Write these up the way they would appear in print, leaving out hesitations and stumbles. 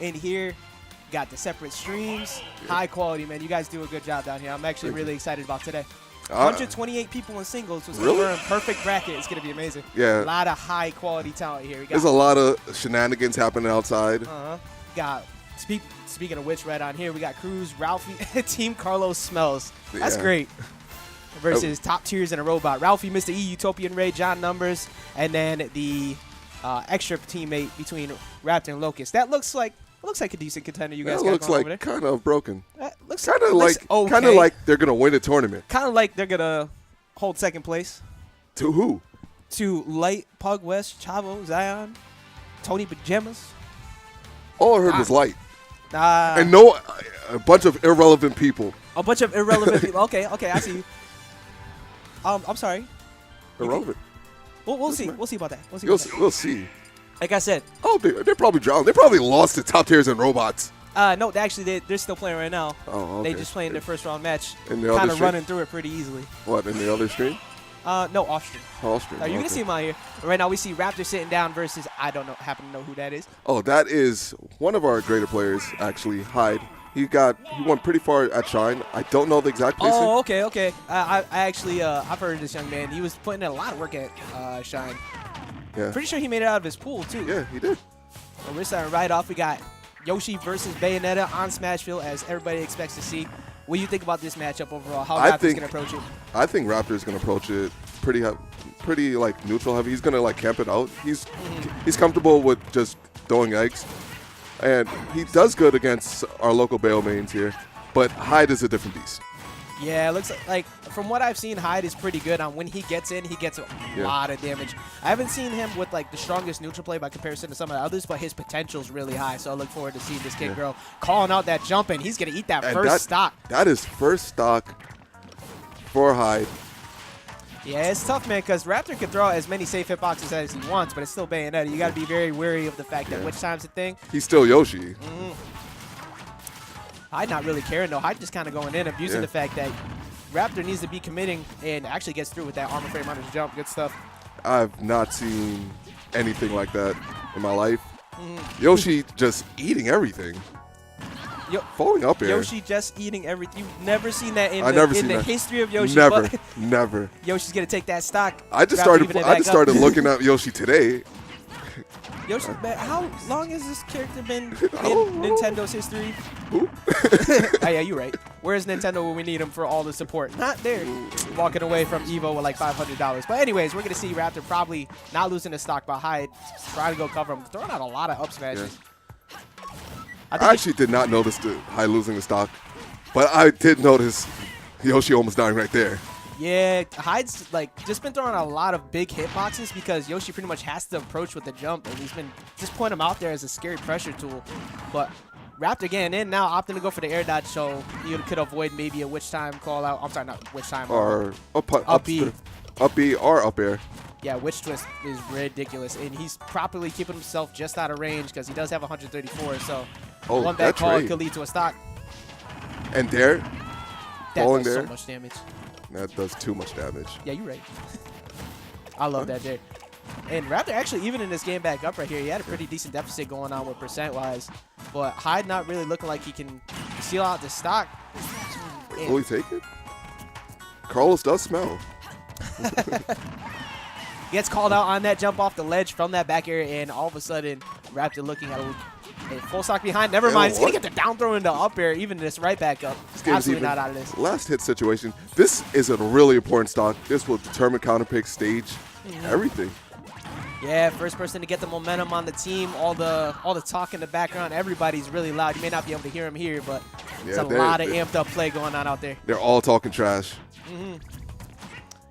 in here. Got the separate streams. High quality, man. You guys do a good job down here. I'm actually really excited about today. 128 people in singles was really a perfect bracket. It's going to be amazing. Yeah. A lot of high quality talent here. There's a lot of shenanigans happening outside. Got speaking of which, right on here, we got Cruz, Ralphie, Team Carlos Smells. That's great. Versus Top Tiers and a Robot. Ralphie, Mr. E, Utopian Ray, John Numbers, and then the extra teammate between Raptor and Locust. That looks like a decent contender. You guys got looks going like over there. kind of broken. Looks kind of like they're gonna win a tournament. Kind of like they're gonna hold second place. To who? To Light, Pug West, Chavo, Zion, Tony Pajamas. All I heard was Light. And a bunch of irrelevant people. A bunch of irrelevant people. Okay, I see you. I'm sorry. Irrelevant. We'll see. We'll see about that. We'll see. Like I said. Oh, they're probably drowned. They probably lost to Top Tiers and Robots. No, actually, they're still playing right now. Oh, okay. They just playing their first round match. Kind of running through it pretty easily. What, in the other stream? No, off stream. Off stream. You're going to see him out here. Right now, we see Raptor sitting down versus, I don't know, happen to know who that is. Oh, that is one of our greater players, actually, Hyde. He went pretty far at Shine. I don't know the exact placing. Oh, okay. I actually, I've heard of this young man. He was putting in a lot of work at Shine. Yeah. Pretty sure he made it out of his pool, too. Yeah, he did. Well, we're starting right off. We got Yoshi versus Bayonetta on Smashville, as everybody expects to see. What do you think about this matchup overall? How Raptor's going to approach it? I think Raptor's going to approach it pretty like neutral heavy. He's going to like camp it out. He's comfortable with just throwing eggs. And he does good against our local Bayo mains here. But Hyde is a different beast. Yeah, it looks like from what I've seen, Hyde is pretty good on when he gets in, he gets a lot of damage. I haven't seen him with like the strongest neutral play by comparison to some of the others, but his potential is really high. So I look forward to seeing this kid grow. Calling out that jump, and he's going to eat that first stock. That is first stock for Hyde. Yeah, it's tough, man, because Raptor can throw as many safe hitboxes as he wants, but it's still Bayonetta. You got to be very wary of the fact that which time's a thing. He's still Yoshi. Hyde not really caring, though. Hyde just kind of going in, abusing the fact that Raptor needs to be committing and actually gets through with that armor frame on his jump. Good stuff. I've not seen anything like that in my life. Yoshi just eating everything. Falling up air. Yoshi just eating everything. You've never seen that in the history of Yoshi. Never. Yoshi's going to take that stock. I just started looking at Yoshi today. Yoshi, man, how long has this character been in Nintendo's history? Who? Oh, yeah, you're right. Where's Nintendo when we need them for all the support? Not there. Walking away from Evo with like $500. But anyways, we're going to see Raptor probably not losing his stock, but Hyde trying to go cover him. Throwing out a lot of up smashes. Yeah. I actually did not notice the Hyde losing the stock, but I did notice Yoshi almost dying right there. Yeah, Hyde's like just been throwing a lot of big hitboxes because Yoshi pretty much has to approach with the jump, and he's been just putting him out there as a scary pressure tool. But Raptor getting in now, opting to go for the air dodge, so you could avoid maybe a witch time call out. I'm sorry, not witch time. Or up B or up air. Yeah, witch twist is ridiculous, and he's properly keeping himself just out of range because he does have 134. So one bad call could lead to a stock. And there, falling does there. So much damage. That does too much damage. Yeah, you're right. I love that there. And Raptor actually, even in this game back up right here, he had a pretty decent deficit going on with percent-wise. But Hyde not really looking like he can seal out the stock. Will he take it? Carlos does smell. He gets called out on that jump off the ledge from that back area, and all of a sudden, Raptor looking at a full stock behind. Never mind. He's going to get the down throw into up air, even this right back up. Absolutely not out of this. Last hit situation. This is a really important stock. This will determine counter pick, stage, everything. Yeah, first person to get the momentum on the team. All the talk in the background. Everybody's really loud. You may not be able to hear him here, but there's a lot of amped up play going on out there. They're all talking trash.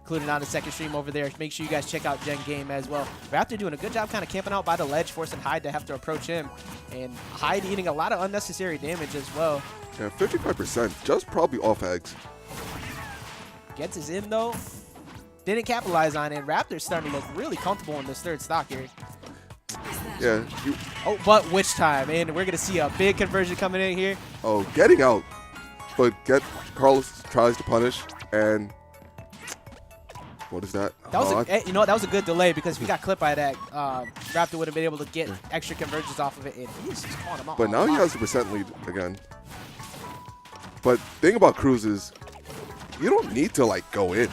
Including on the second stream over there. Make sure you guys check out Gen Game as well. Raptor doing a good job kind of camping out by the ledge, forcing Hyde to have to approach him. And Hyde eating a lot of unnecessary damage as well. Yeah, 55%. Just probably off eggs. Gets his in, though. Didn't capitalize on it. Raptor's starting to look really comfortable in this third stock here. Yeah. Oh, but witch time. And we're going to see a big conversion coming in here. Oh, getting out. But Carlos tries to punish, and What is that? That was you know what? That was a good delay because if he got clipped by that, Raptor would have been able to get extra conversions off of it, and he's just calling him out. But now he has the percent lead again. But thing about Cruz is, you don't need to like go in.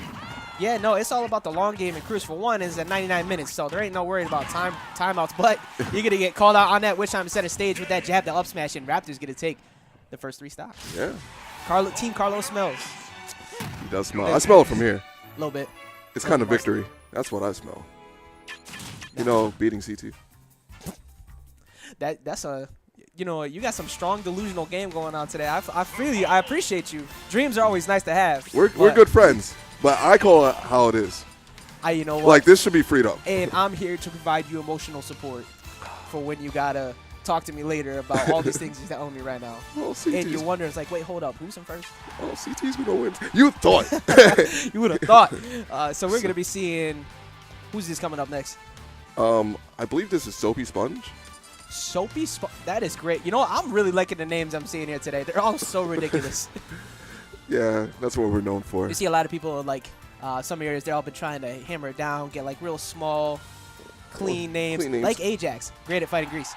Yeah, no, it's all about the long game, and Cruz for one is at 99 minutes, so there ain't no worry about timeouts. But you're gonna get called out on that which time center stage with that jab, the up smash, and Raptor's gonna take the first 3 stocks. Yeah. Team Carlos smells. He does smell. I smell it from here. A little bit. It's kind of victory. That's what I smell. You know, beating CT. That's a, you know, you got some strong delusional game going on today. I feel you. I appreciate you. Dreams are always nice to have. We're good friends, but I call it how it is. You know what? Like, this should be freed up. And I'm here to provide you emotional support for when you gotta talk to me later about all these things you're telling me right now. Well, and you're wondering, it's like, wait, hold up, who's in first? Oh, CT's gonna win. You thought. You would have thought. So we're gonna be seeing, who's this coming up next? I believe this is Soapy Sponge. Soapy Sponge. That is great. You know what? I'm really liking the names I'm seeing here today. They're all so ridiculous. Yeah, that's what we're known for. You see a lot of people like some areas. They've all been trying to hammer it down, get like real small, clean names, like Ajax, great at fighting Grease.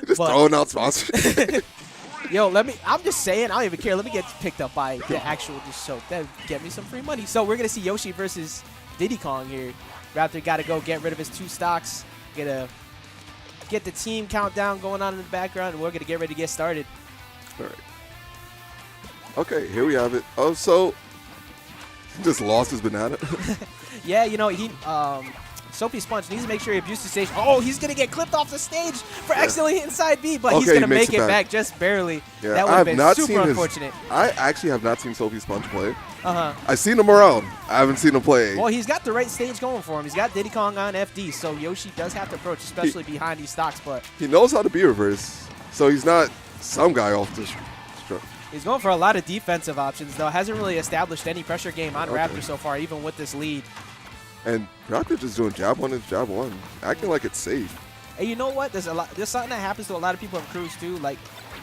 Just throwing out sponsors. Yo, I'm just saying, I don't even care. Let me get picked up by the actual just soap. That would get me some free money. So we're gonna see Yoshi versus Diddy Kong here. Raptor got to go get rid of his 2 stocks. Get the team countdown going on in the background, and we're gonna get ready to get started. All right. Okay, here we have it. Oh, so he just lost his banana. Yeah, you know, Soapy Sponge needs to make sure he abuses the stage. Oh, he's going to get clipped off the stage for accidentally hitting side B, but he's going to make it back just barely. Yeah, that would have been super unfortunate. I actually have not seen Soapy Sponge play. Uh-huh. I've seen him around. I haven't seen him play. Well, he's got the right stage going for him. He's got Diddy Kong on FD, so Yoshi does have to approach, especially behind these stocks. But he knows how to be reverse, so he's not some guy off the stroke. He's going for a lot of defensive options, though. Hasn't really established any pressure game on Raptor so far, even with this lead. And Raptor just doing jab 1 and jab 1, acting like it's safe. And you know what? There's something that happens to a lot of people in Cruise too. Like,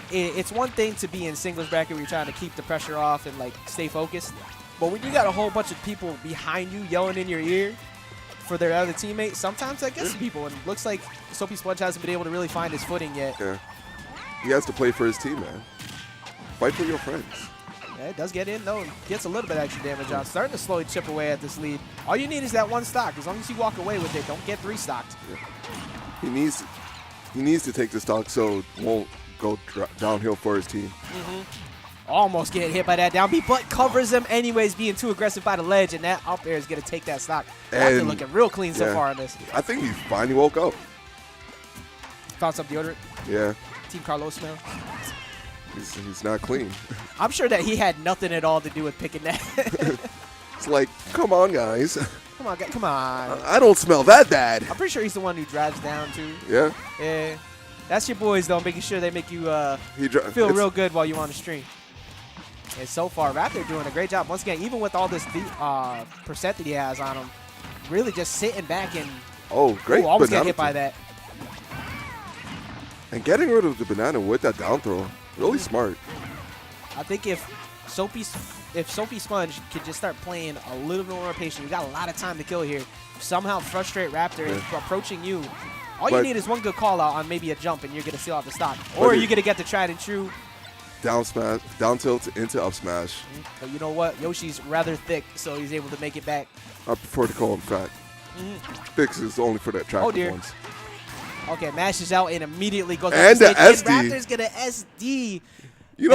it's one thing to be in singles bracket where you're trying to keep the pressure off and like stay focused. But when you got a whole bunch of people behind you yelling in your ear for their other teammates, sometimes that gets to people. And it looks like Soapy Sponge hasn't been able to really find his footing yet. Yeah, he has to play for his team, man. Fight for your friends. Yeah, it does get in, though, and gets a little bit of extra damage on. Starting to slowly chip away at this lead. All you need is that 1 stock. As long as you walk away with it, don't get 3 stocked. Yeah. He needs to take the stock so it won't go downhill for his team. Almost getting hit by that down B, but covers him anyways, being too aggressive by the ledge, and that up air is going to take that stock. Raptor looking real clean so far on this. I think he finally woke up. Found some deodorant. Yeah. Team Carlos smell. He's not clean. I'm sure that he had nothing at all to do with picking that. It's like, come on, guys. Come on, come on. I don't smell that bad. I'm pretty sure he's the one who drives down, too. Yeah? Yeah. That's your boys, though, making sure they make you feel real good while you're on the stream. And so far, Raptor doing a great job. Once again, even with all this percent that he has on him, really just sitting back and great almost get hit by that. And getting rid of the banana with that down throw, really smart. I think if Soapy Sponge could just start playing a little bit more patient, you got a lot of time to kill here. Somehow frustrate Raptor approaching you. All you need is one good call out on maybe a jump, and you're going to seal out the stock. Or you're going to get the tried and true down smash, down tilt into up smash. But you know what? Yoshi's rather thick, so he's able to make it back. I prefer to call him fat. Thick is only for that track ones. Okay, mashes out and immediately goes and up the stage. SD. And Raptor's going to SD. You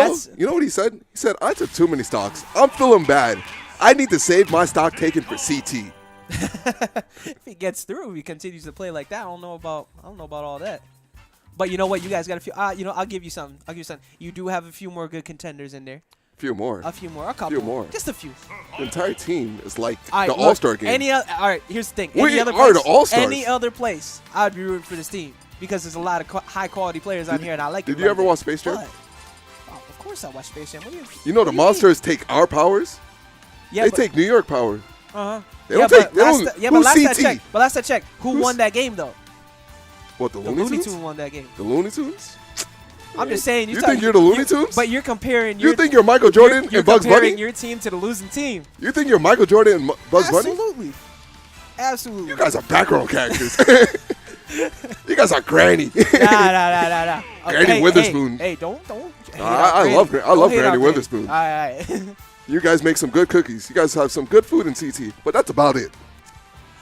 know what he said? He said, I took too many stocks. I'm feeling bad. I need to save my stock taken for CT. If he gets through, if he continues to play like that, I don't know about all that. But you know what? You guys got a few. I'll give you some. You do have a few more good contenders in there. A few more. A couple more. Just a few. The entire team is like the All-Star game. All right, here's the thing. We are the All-Stars. Any other place, I'd be rooting for this team because there's a lot of high-quality players on here, and I like it. Did you ever watch Space Jam? Of course I watch Space Jam. You know the monsters take our powers? Yeah, they take New York power. Uh-huh. They don't take. But last I checked, who won that game though? What, the Looney Tunes? Tunes won that game. The Looney Tunes? I'm just saying. You think you're the Looney Tunes? But you're comparing. You think you're Michael Jordan and Bugs Bunny? You're your team to the losing team. You think you're Michael Jordan and Bugs Bunny? Absolutely. Absolutely. You guys are background characters. You guys are Granny. Nah. Okay, Granny Witherspoon. Hey, don't. I love Granny Witherspoon. All right. You guys make some good cookies. You guys have some good food in CT, but that's about it.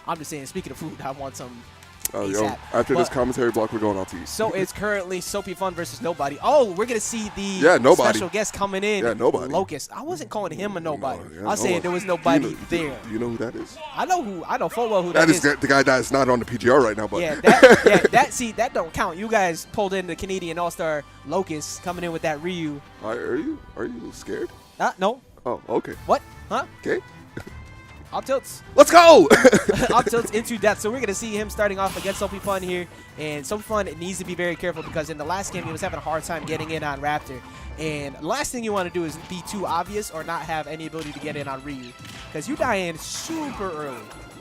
I'm just saying, speaking of food, I want some After this commentary block, we're going out to eat. So it's currently Soapy Fun versus Nobody. Oh, we're going to see the special guest coming in. Yeah, Nobody. Locust. I wasn't calling him a nobody. No, I was saying there was nobody there. Do you know who that is? I know full well who that is. That is the guy that's not on the PGR right now. But that don't count. You guys pulled in the Canadian All-Star Locust coming in with that Ryu. Are you scared? No. Oh, okay. What? Huh? Okay. Up tilts. Let's go! Up tilts into death. So we're going to see him starting off against Soapy Fun here. And Soapy Fun needs to be very careful because in the last game he was having a hard time getting in on Raptor. And the last thing you want to do is be too obvious or not have any ability to get in on Ryu. Because you die in super early.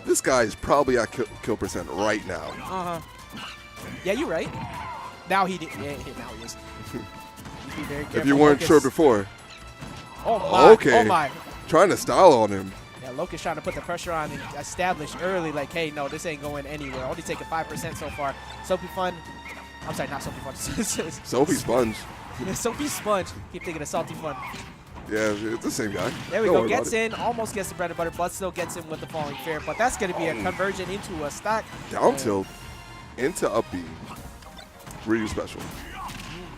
This guy is probably at kill percent right now. Uh-huh. Yeah, you're right. Now he did. Yeah, now he is. Be very careful. If you weren't sure before. Oh, my. Okay. Oh, my. Trying to style on him. Yeah, Locust trying to put the pressure on and establish early, like, hey, no, this ain't going anywhere. Only taking 5% so far. Soapy Fun. I'm sorry, not Soapy Fun. Soapy Sponge. Yeah, Soapy Sponge. Keep thinking of Salty Fun. Yeah, it's the same guy. There we go. Gets in, almost gets the bread and butter, but still gets in with the falling fair. But that's going to be a conversion into a stock. Down tilt into up B. Ryu special.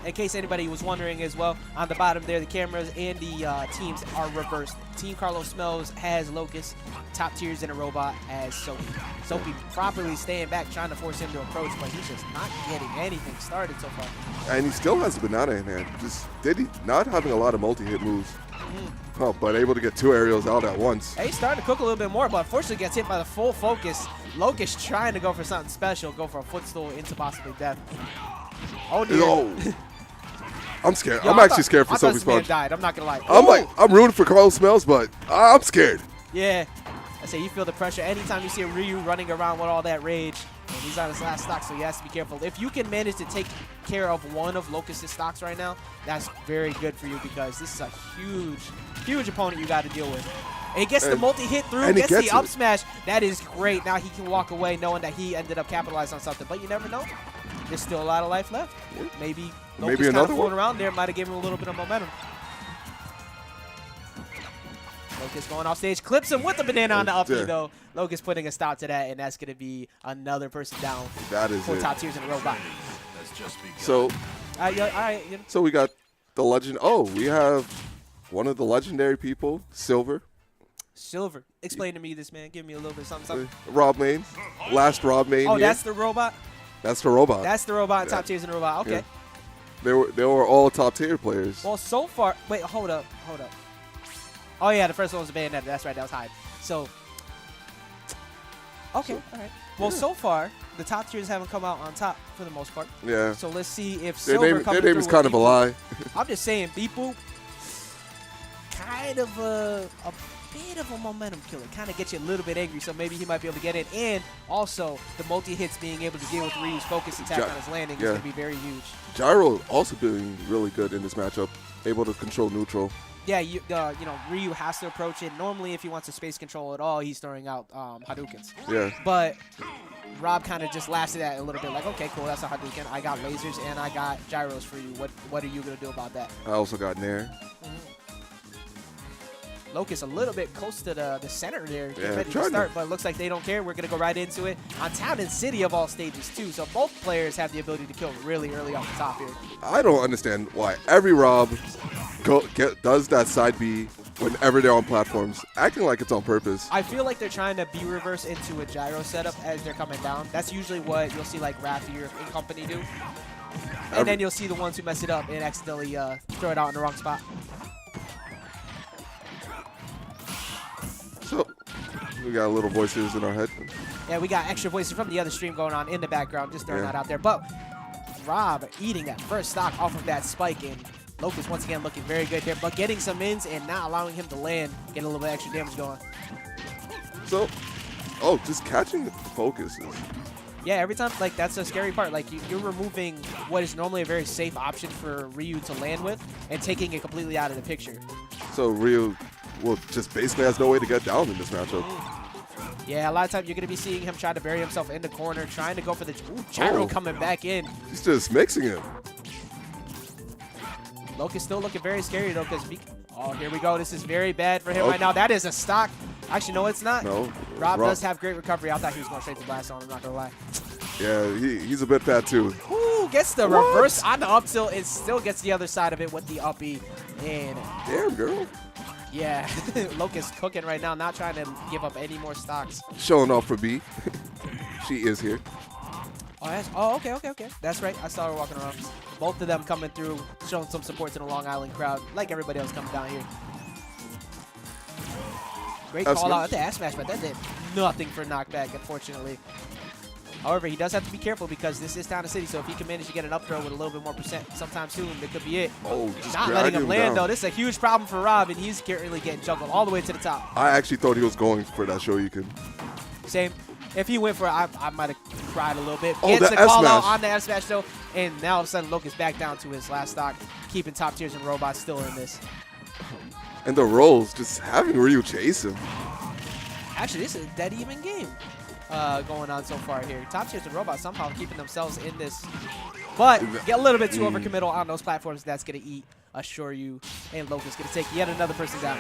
In case anybody was wondering as well, on the bottom there, the cameras and the teams are reversed. Team Carlos Smells has Locust, Top Tiers in a Robot as Soapy. Soapy properly staying back, trying to force him to approach, but he's just not getting anything started so far. And he still has the banana in hand. Just not having a lot of multi-hit moves. Oh, but able to get 2 aerials out at once. He's starting to cook a little bit more, but unfortunately gets hit by the full focus. Locust trying to go for something special, go for a footstool into possibly death. Oh, dear. Oh. I'm scared. I'm actually scared for Soapy Sponge. Died. I'm not gonna lie. I'm rooting for Carlos Smells, but I'm scared. Yeah, I say you feel the pressure anytime you see a Ryu running around with all that rage, and he's on his last stock, so he has to be careful. If you can manage to take care of one of Locust's stocks right now, that's very good for you because this is a huge opponent you got to deal with. And he gets the multi-hit through, gets the up smash. That is great. Now he can walk away knowing that he ended up capitalizing on something, but you never know. There's still a lot of life left. Maybe Locust kind of floating around there might have given him a little bit of momentum. Locust going off stage, clips him with the banana on the up B though. Locust putting a stop to that, and that's going to be another person down. That is 4 Top Tiers in a robot. So, so we got the legend. Oh, we have one of the legendary people, Silver. Silver. Explain to me this, man. Give me a little bit something. Rob Main. Last Rob Main. Oh, that's the robot? That's the robot. That's the robot, Top Tiers in a robot. Okay. Yeah. They were all top tier players. Well, so far, wait, hold up. Oh yeah, the first one was a Bayonetta. That's right, that was Hyde. So, okay, all right. Well, so far, the top tiers haven't come out on top for the most part. Yeah. So let's see if their name is kind of a lie. I'm just saying, Beep Boop, kind of a bit of a momentum killer. Kind of gets you a little bit angry, so maybe he might be able to get in. And also, the multi-hits being able to deal with Ryu's focus attack on his landing is going to be very huge. Gyro also doing really good in this matchup, able to control neutral. Yeah, you know, Ryu has to approach it. Normally, if he wants to space control at all, he's throwing out Hadoukens. Yeah. But Rob kind of just laughs at that a little bit, like, okay, cool, that's a Hadouken. I got lasers and I got gyros for you. What are you going to do about that? I also got Nair. Locust a little bit close to the center there, yeah, ready to start, but it looks like they don't care. We're going to go right into it on Town and City of all stages, too. So both players have the ability to kill really early off the top here. I don't understand why every Rob does that side B whenever they're on platforms, acting like it's on purpose. I feel like they're trying to B reverse into a gyro setup as they're coming down. That's usually what you'll see like Rafi or and company do. And then you'll see the ones who mess it up and accidentally throw it out in the wrong spot. So, we got little voices in our head. Yeah, we got extra voices from the other stream going on in the background, just throwing that out there. But Rob eating that first stock off of that spike, and Locust once again looking very good there, but getting some ins and not allowing him to land, getting a little bit extra damage going. So, just catching the focus is Yeah, every time, like, that's the scary part. Like, you're removing what is normally a very safe option for Ryu to land with and taking it completely out of the picture. So Ryu will just basically has no way to get down in this matchup. Yeah, a lot of times you're going to be seeing him try to bury himself in the corner, trying to go for the gyro coming back in. He's just mixing it. Locust still looking very scary, though, because here we go. This is very bad for him right now. That is a stock. Actually, no, it's not. No. Rob does have great recovery. I thought he was going straight to blast on him, I'm not going to lie. Yeah, he's a bit bad, too. Ooh, gets the reverse on the up tilt. It still gets the other side of it with the uppy. And damn, girl. yeah, Locust cooking right now, not trying to give up any more stocks. Showing off for B. She is here. Oh, okay. That's right. I saw her walking around. Both of them coming through, showing some support to the Long Island crowd, like everybody else coming down here. Great call out at the ass smash, but that did nothing for knockback, unfortunately. However, he does have to be careful because this is Town and City, so if he can manage to get an up throw with a little bit more percent sometime soon, that could be it. Oh, just not letting him land, down. though. This is a huge problem for Rob, and he's currently getting juggled all the way to the top. I actually thought he was going for that Shoryuken. Same. If he went for it, I might have cried a little bit. Oh, Gets the the call F-smash. out on the F smash, though, and now all of a sudden Locust back down to his last stock, keeping top tiers and robots still in this. And the rolls, just having Ryu chase him. Actually, this is a dead even game going on so far here. Top tiers and robots somehow keeping themselves in this, but get a little bit too overcommittal on those platforms. That's going to eat Assure You, and Locust going to take yet another person down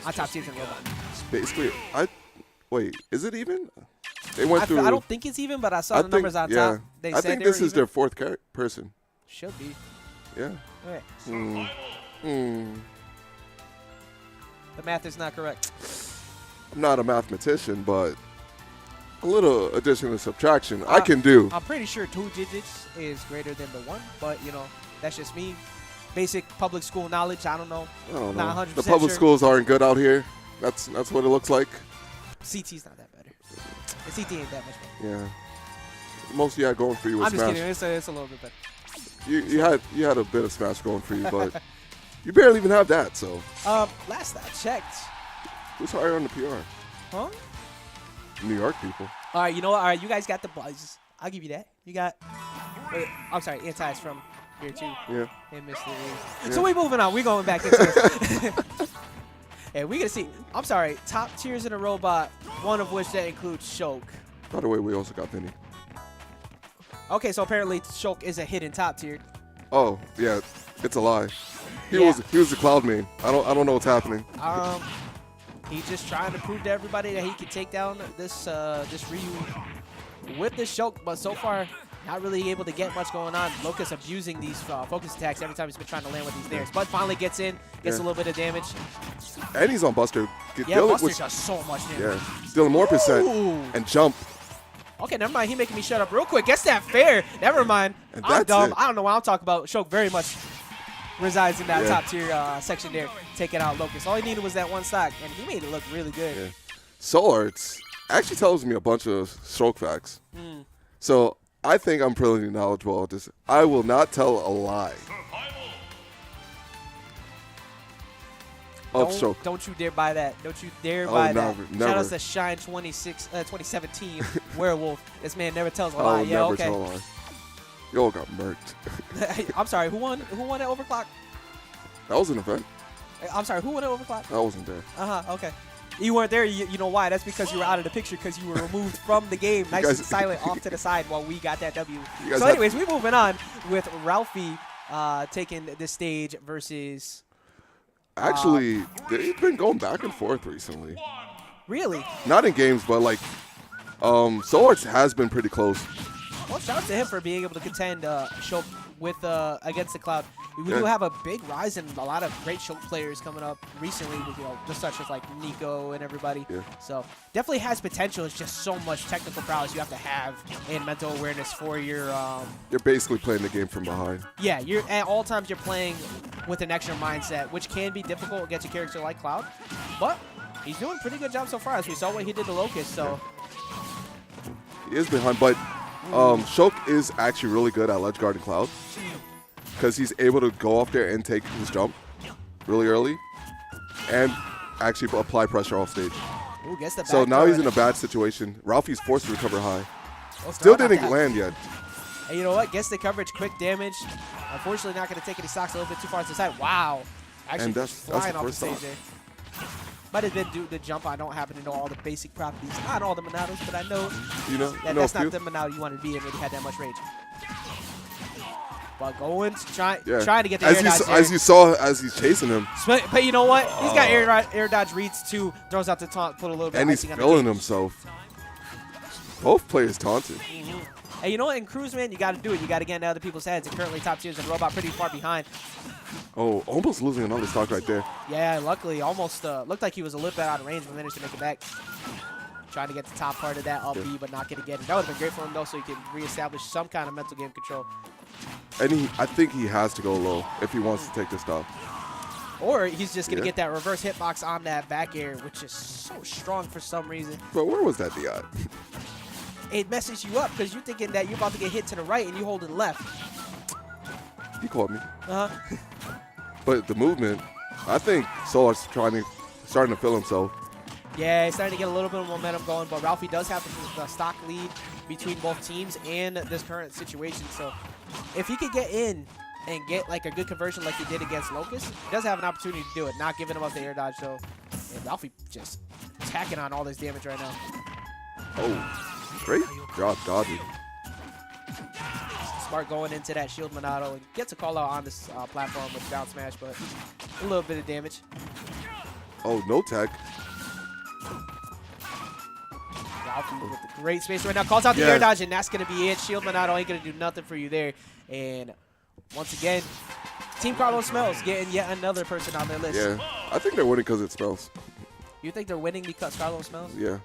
on top tiers and robots. Basically, wait, is it even? They went through. I don't think it's even, but I saw the numbers on top. They I said think they this were is even. their fourth person. Should be. Yeah. Okay. The math is not correct. I'm not a mathematician, but a little addition and subtraction I can do. I'm pretty sure 2 digits is greater than the 1, but, you know, that's just me. Basic public school knowledge, I don't know. I don't Not know. 100% The public sure. schools aren't good out here. That's what it looks like. CT's not that better. The CT ain't that much better. Yeah. Most you had going for you was I'm just Smash. kidding. It's a little bit better. You had a bit of Smash going for you, but you barely even have that. So Last I checked. who's higher on the PR? Huh? New York people. All right, you know what? All right, you guys got the buzz. I'll give you that. You got. Wait, I'm sorry. Anti's from here too. Yeah. And Mr. Yeah. So we moving on. We going back into this. And we gonna see. I'm sorry. Top tiers in a robot. One of which that includes Shulk. By the way, we also got Vinny. Okay, so apparently Shulk is a hidden top tier. Oh yeah, it's a lie. He Yeah. was the cloud main. I don't know what's happening. He's just trying to prove to everybody that he can take down this Ryu with the Shulk, but so far not really able to get much going on. Locust abusing these focus attacks every time he's been trying to land with these nairs. But finally gets in, gets a little bit of damage. And he's on Buster. Yeah, Buster does so much damage. Yeah, dealing more percent Ooh. and jump. Okay, never mind. He making me shut up real quick. Gets that fair. Never mind. And I'm that's dumb. it. I don't know what I'm talking about. Shulk very much resides in that Yeah. top tier section there, taking out Locust. All he needed was that one stock, and he made it look really good. Yeah. Soul Arts actually tells me a bunch of stroke facts. So I think I'm pretty knowledgeable at this. I will not tell a lie. Of stroke. Don't you dare buy that. Don't you dare buy that. Never. Shout out to Shine 2017 Werewolf. This man never tells a lie. I will Yeah, never okay. tell a lie. Yo got murked. I'm sorry. Who won? Who won at Overclock? That was an event. I'm sorry. Who won at Overclock? I wasn't there. Okay. You weren't there. You know why? That's because you were out of the picture because you were removed from the game. Nice and silent off to the side while we got that W. So anyways, we're moving on with Ralphie taking the stage versus... Actually, they've been going back and forth recently. Really? Not in games, but like, Soul Arts has been pretty close. Well, shout out to him for being able to contend Shulk with against the Cloud. We do have a big rise in a lot of great Shulk players coming up recently, with, just such as like Nico and everybody. Yeah. So definitely has potential. It's just so much technical prowess you have to have and mental awareness for your. You're basically playing the game from behind. Yeah, you're at all times you're playing with an extra mindset, which can be difficult against a character like Cloud, but he's doing a pretty good job so far. As we saw what he did to Locust, so He is behind, but Shulk is actually really good at ledge guarding Cloud because he's able to go off there and take his jump really early and actually apply pressure off stage. ooh, gets the So back now he's throw. in a bad situation. Ralphie's forced to recover high. Still didn't land yet. And you know what? Gets the coverage, quick damage. Unfortunately, not going to take any stocks a little bit too far to the side. Wow. Actually, that's flying the off the first stage stock. there. Might have been due to the jump. I don't happen to know all the basic properties on all the Monados, but I know, that's not the Monado you want to be in when you had that much rage. But going to trying to get the air dodge as you saw as he's chasing him. But you know what? He's got air dodge reads too. Throws out the taunt, put a little bit And of he's icing on the feeling cake. himself. Both players taunted. Hey, you know what? In Cruise, man, you got to do it. You got to get into other people's heads. And currently, top tiers and Robot pretty far behind. Oh, almost losing another stock right there. Yeah, luckily, almost looked like he was a little bit out of range, but managed to make it back. Trying to get the top part of that up B, but not going to get it. That would have been great for him, though, so he can reestablish some kind of mental game control. And I think he has to go low if he wants to take this stock. Or he's just going to get that reverse hitbox on that back air, which is so strong for some reason. But where was that DI? It messes you up because you're thinking that you're about to get hit to the right and you holding left. He caught me. Uh-huh. But the movement, I think Solar's starting to feel himself. Yeah, he's starting to get a little bit of momentum going, but Ralphie does have the stock lead between both teams and this current situation. So if he could get in and get like a good conversion like he did against Locust, he does have an opportunity to do it. Not giving him up the air dodge, though. And Ralphie just tacking on all this damage right now. Oh, great job dodging. Smart going into that shield Monado and gets a call out on this platform with down smash, but a little bit of damage. Oh, no tech. Ralphie with the great space right now. Calls out the air dodge, and that's going to be it. Shield Monado ain't going to do nothing for you there. And once again, Team Carlos Smells getting yet another person on their list. Yeah, I think they're winning because it smells. You think they're winning because Carlos Smells? Yeah.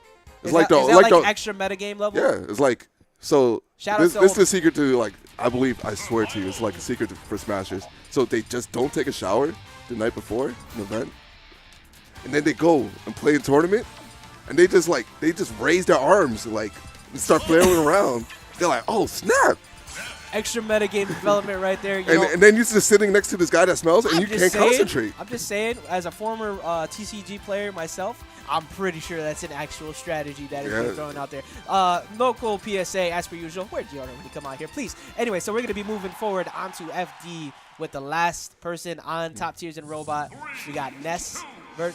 Is that like extra metagame level? Yeah, it's like, so this is the secret to, like, I swear to you, it's like a secret for Smashers. So they just don't take a shower the night before an event, and then they go and play a tournament, and they just raise their arms and start flailing around. They're like, oh snap! Extra metagame development right there. And then you're just sitting next to this guy that smells, and you can't concentrate. I'm just saying, as a former TCG player myself, I'm pretty sure that's an actual strategy that is being thrown out there. Local PSA, as per usual. Where'd you already come out here, please? Anyway, so we're going to be moving forward onto FD with the last person on top tiers in Robot. We got Ness. What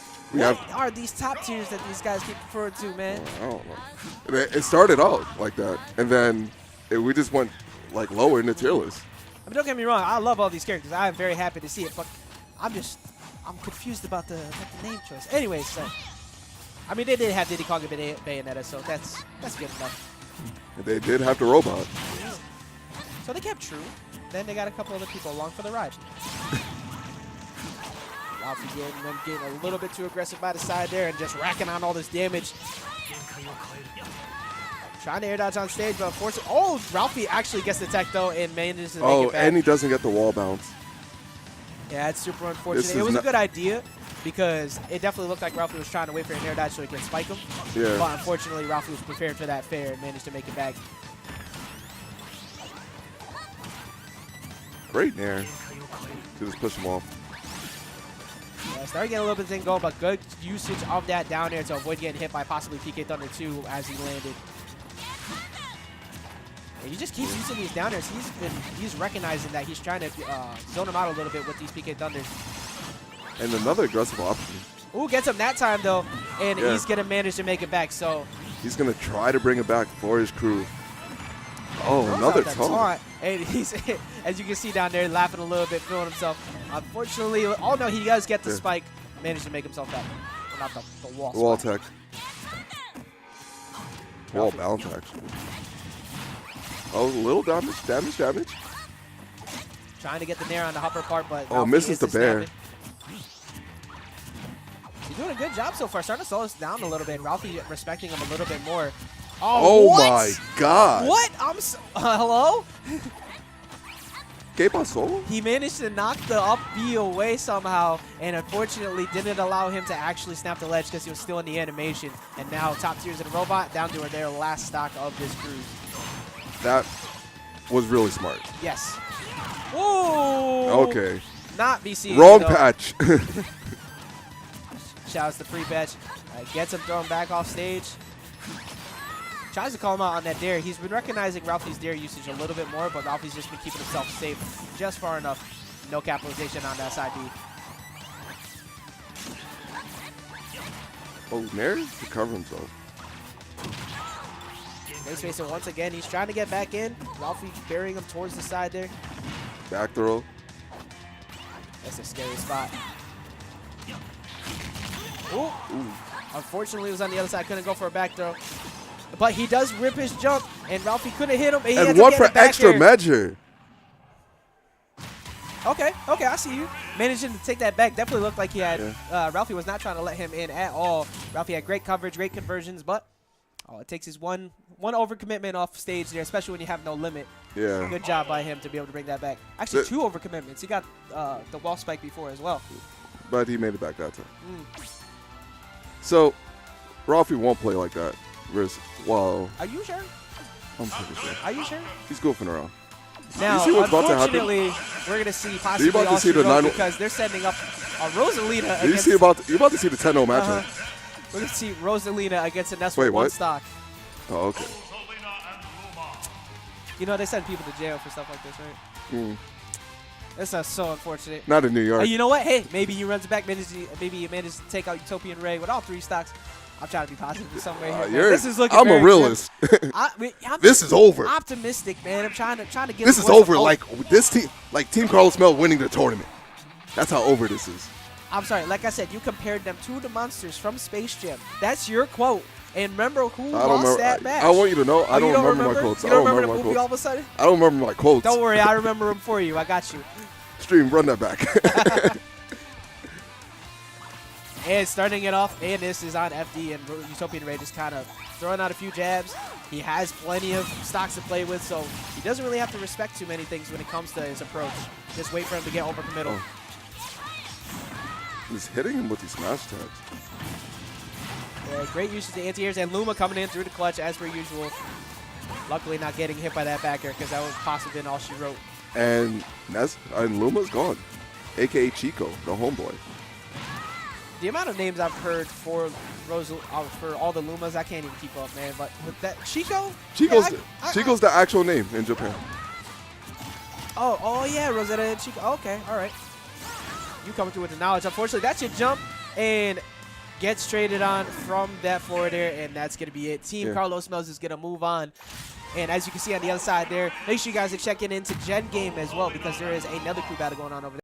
are these top tiers that these guys keep referring to, man? I don't know. It started out like that, and then we just went lower in the tier list. I mean, don't get me wrong. I love all these characters. I am very happy to see it, but I'm confused about the name choice. Anyways, so I mean, they did have Diddy Kong and Bayonetta, so that's good enough. They did have the robot. So they kept true. Then they got a couple other people along for the ride. Ralphie getting a little bit too aggressive by the side there and just racking on all this damage. Trying to air dodge on stage, but unfortunately, Ralphie actually gets the tech though and manages to make it back. And he doesn't get the wall bounce. Yeah, it's super unfortunate. It was a good idea because it definitely looked like Ralphie was trying to wait for an air dodge so he can spike him. Yeah. But unfortunately, Ralphie was prepared for that fair and managed to make it back. Great nair to just push him off. Yeah, started getting a little bit of thing going, but good usage of that down air to avoid getting hit by possibly PK Thunder 2 as he landed. And he just keeps using these down airs. He's recognizing that he's trying to zone him out a little bit with these PK Thunders. And another aggressive option. Ooh, gets him that time though, and he's gonna manage to make it back. So he's gonna try to bring it back for his crew. Oh, another taunt. And he's, as you can see down there, laughing a little bit, feeling himself. Unfortunately, oh no, he does get the spike. Managed to make himself back. Not the wall. Wall tech. Wall bounce actually. Oh, a little damage. Trying to get the nair on the upper part, but misses the bear. He's doing a good job so far. Starting to slow us down a little bit. Ralphie respecting him a little bit more. Oh my God! What? Hello? ¿Qué pasó? He managed to knock the up B away somehow, and unfortunately didn't allow him to actually snap the ledge because he was still in the animation. And now top tiers in a robot down to their last stock of this cruise. That was really smart. Yes. Ooh. Okay. Not VC. Wrong patch. Shouts to free patch. Gets him thrown back off stage. Tries to call him out on that dare. He's been recognizing Ralphie's dare usage a little bit more, but Ralphie's just been keeping himself safe just far enough. No capitalization on that side B. Oh, Nair recover himself. Base facer once again. He's trying to get back in. Ralphie carrying him towards the side there. Back throw. That's a scary spot. Ooh. Unfortunately, it was on the other side. Couldn't go for a back throw. But he does rip his jump, and Ralphie couldn't hit him. And one for extra measure. Okay, I see you. Managing to take that back. Definitely looked like he had. Ralphie was not trying to let him in at all. Ralphie had great coverage, great conversions, but all it takes is one overcommitment off stage there, especially when you have no limit. Yeah. Good job by him to be able to bring that back. Actually, 2 overcommitments. He got the wall spike before as well. But he made it back that time. So, Ralphie won't play like that. Well, are you sure? I'm pretty sure. Are you sure? He's goofing around. Now, you see what's about to happen? unfortunately, we're going to see possibly about to see the because they're sending up Rosalina against... You're about to see the 10-0 matchup. We're going to see Rosalina against a Nest Wait, with 1 what? stock. Oh, okay. You know, they send people to jail for stuff like this, right? This is so unfortunate. Not in New York. You know what? Hey, maybe he runs back. Maybe he manages to take out Utopian Ray with all 3 stocks. I'm trying to be positive in some way here. This is looking I'm a realist. I'm this is over. Optimistic, man. I'm trying to get. This is over. Like this team, like Team Carlos Mel winning the tournament. That's how over this is. I'm sorry. Like I said, you compared them to the monsters from Space Jam. That's your quote. And remember who lost that match? I want you to know. I don't remember my quotes. You don't remember the movie all of a sudden? I don't remember my quotes. Don't worry. I remember them for you. I got you. Stream, run that back. And starting it off, this is on FD, and Utopian Ray just kind of throwing out a few jabs. He has plenty of stocks to play with, so he doesn't really have to respect too many things when it comes to his approach. Just wait for him to get over committal. He's hitting him with these smash tags. Yeah, great usage of anti-airs, and Luma coming in through the clutch as per usual. Luckily not getting hit by that back air because that was possibly been all she wrote. And Luma's gone, a.k.a. Chico, the homeboy. The amount of names I've heard for for all the Lumas, I can't even keep up, man. But with that Chico's the actual name in Japan. Oh yeah, Rosetta and Chico. Okay, all right. You coming through with the knowledge. Unfortunately, that's your jump and gets traded on from that floor there, and that's gonna be it. Team Carlos Smells is gonna move on. And as you can see on the other side there, make sure you guys are checking into Gen Game as well because there is another crew battle going on over there.